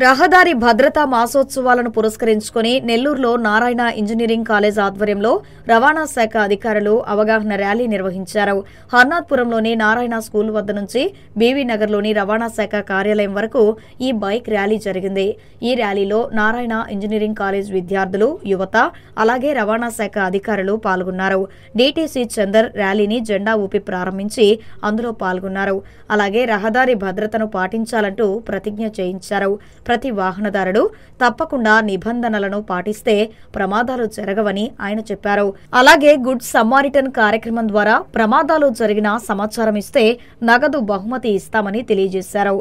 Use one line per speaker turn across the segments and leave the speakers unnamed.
రహదారి భద్రతా మాసోత్సవాలను పురస్కరించుకుని నెల్లూరులో నారాయణ ఇంజనీరింగ్ కాలేజ్ ఆధ్వర్యంలో రవాణా శాఖ అధికారులు అవగాహన ర్యాలీ నిర్వహించారు. హర్నాథ్పురంలోని నారాయణ స్కూల్ వద్ద నుంచి బీవీ నగర్లోని రవాణా శాఖ కార్యాలయం వరకు ఈ బైక్ ర్యాలీ జరిగింది. ఈ ర్యాలీలో నారాయణ ఇంజనీరింగ్ కాలేజ్ విద్యార్థులు, యువత, అలాగే రవాణా శాఖ అధికారులు పాల్గొన్నారు. డీటీసీ చందర్ ర్యాలీని జెండా ఊపి ప్రారంభించి అందులో పాల్గొన్నారు. అలాగే రహదారి భద్రతను పాటించాలంటూ ప్రతిజ్ఞ చేయించారు. ప్రతి వాహనదారుడు తప్పకుండా నిబంధనలను పాటిస్తే ప్రమాదాలు జరగవని ఆయన చెప్పారు. అలాగే గుడ్ సమారిటన్ కార్యక్రమం ద్వారా ప్రమాదాలు జరిగిన సమాచారం ఇస్తే నగదు బహుమతి ఇస్తామని తెలియజేశారు.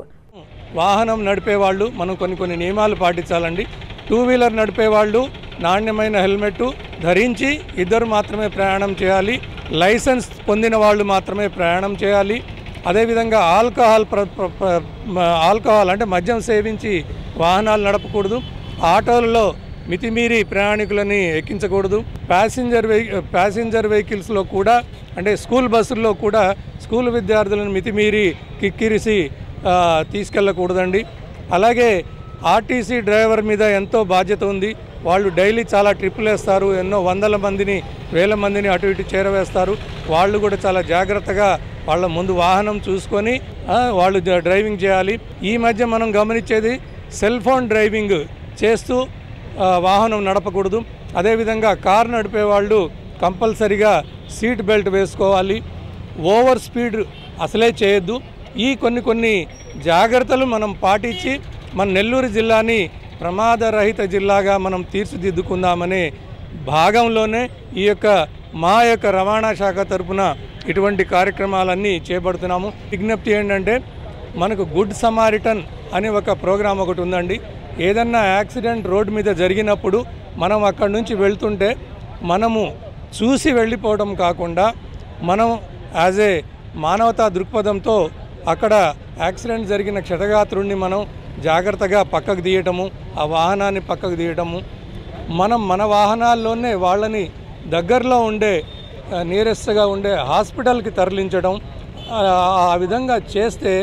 వాహనం నడిపేవాళ్ళు మనం కొన్ని నియమాలు పాటించాలండి. టూ వీలర్ నడిపేవాళ్ళు నాణ్యమైన హెల్మెట్ ధరించి ఇద్దరు మాత్రమే ప్రయాణం చేయాలి. లైసెన్స్ పొందిన వాళ్ళు మాత్రమే ప్రయాణం చేయాలి. అదేవిధంగా ఆల్కహాల్ అంటే మద్యం సేవించి వాహనాలు నడపకూడదు. ఆటోలలో మితిమీరి ప్రయాణికులని ఎక్కించకూడదు. ప్యాసింజర్ వెహికల్స్లో కూడా అంటే స్కూల్ బస్సుల్లో కూడా స్కూల్ విద్యార్థులను మితిమీరి కిక్కిరిసి తీసుకెళ్ళకూడదండి. అలాగే ఆర్టీసీ డ్రైవర్ మీద ఎంతో బాధ్యత ఉంది. వాళ్ళు డైలీ చాలా ట్రిప్పులు వేస్తారు. ఎన్నో వందల మందిని, వేల మందిని అటు ఇటు చేరవేస్తారు. వాళ్ళు కూడా చాలా జాగ్రత్తగా వాళ్ళ ముందు వాహనం చూసుకొని వాళ్ళు డ్రైవింగ్ చేయాలి. ఈ మధ్య మనం గమనించేది సెల్ ఫోన్ డ్రైవింగ్ చేస్తూ వాహనం నడపకూడదు. అదేవిధంగా కారు నడిపే వాళ్ళు కంపల్సరిగా సీట్ బెల్ట్ వేసుకోవాలి. ఓవర్ స్పీడ్ అసలే చేయొద్దు. ఈ కొన్ని జాగ్రత్తలు మనం పాటించి మన నెల్లూరు జిల్లాని ప్రమాదరహిత జిల్లాగా మనం తీర్చిదిద్దుకుందామనే భాగంలోనే మా యొక్క రవాణా శాఖ తరఫున ఇటువంటి కార్యక్రమాలన్నీ చేపడుతున్నాము. విజ్ఞప్తి ఏంటంటే మనకు గుడ్ సమారిటన్ అనే ఒక ప్రోగ్రాం ఒకటి ఉందండి. ఏదన్నా యాక్సిడెంట్ రోడ్డు మీద జరిగినప్పుడు మనం అక్కడి నుంచి వెళ్తుంటే మనము చూసి వెళ్ళిపోవడం కాకుండా మనం యాజ్ ఏ మానవతా దృక్పథంతో అక్కడ యాక్సిడెంట్ జరిగిన క్షతగాత్రుడిని మనం జాగ్రత్తగా పక్కకు తీయటము, ఆ వాహనాన్ని పక్కకు తీయటము, మన వాహనాల్లోనే వాళ్ళని దగ్గరలో ఉండే నియరెస్ట్గా ఉండే హాస్పిటల్కి తరలించడం, ఆ విధంగా చేస్తే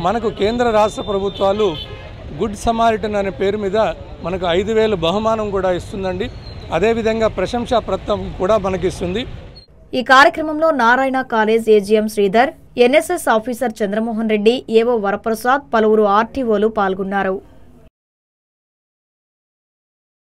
మనకు కేంద్ర రాష్ట్ర ప్రభుత్వాలు గుడ్ సమారిటన్ అనే పేరు మీద మనకు 5,000 బహుమానం కూడా ఇస్తుందండి. అదేవిధంగా ప్రశంసా పత్రం కూడా మనకిస్తుంది.
ఈ కార్యక్రమంలో Narayana college AGM Sridhar, NSS officer Chandramohan Reddy, ఏవో వరప్రసాద్, పలువురు ఆర్టీఓలు పాల్గొన్నారు.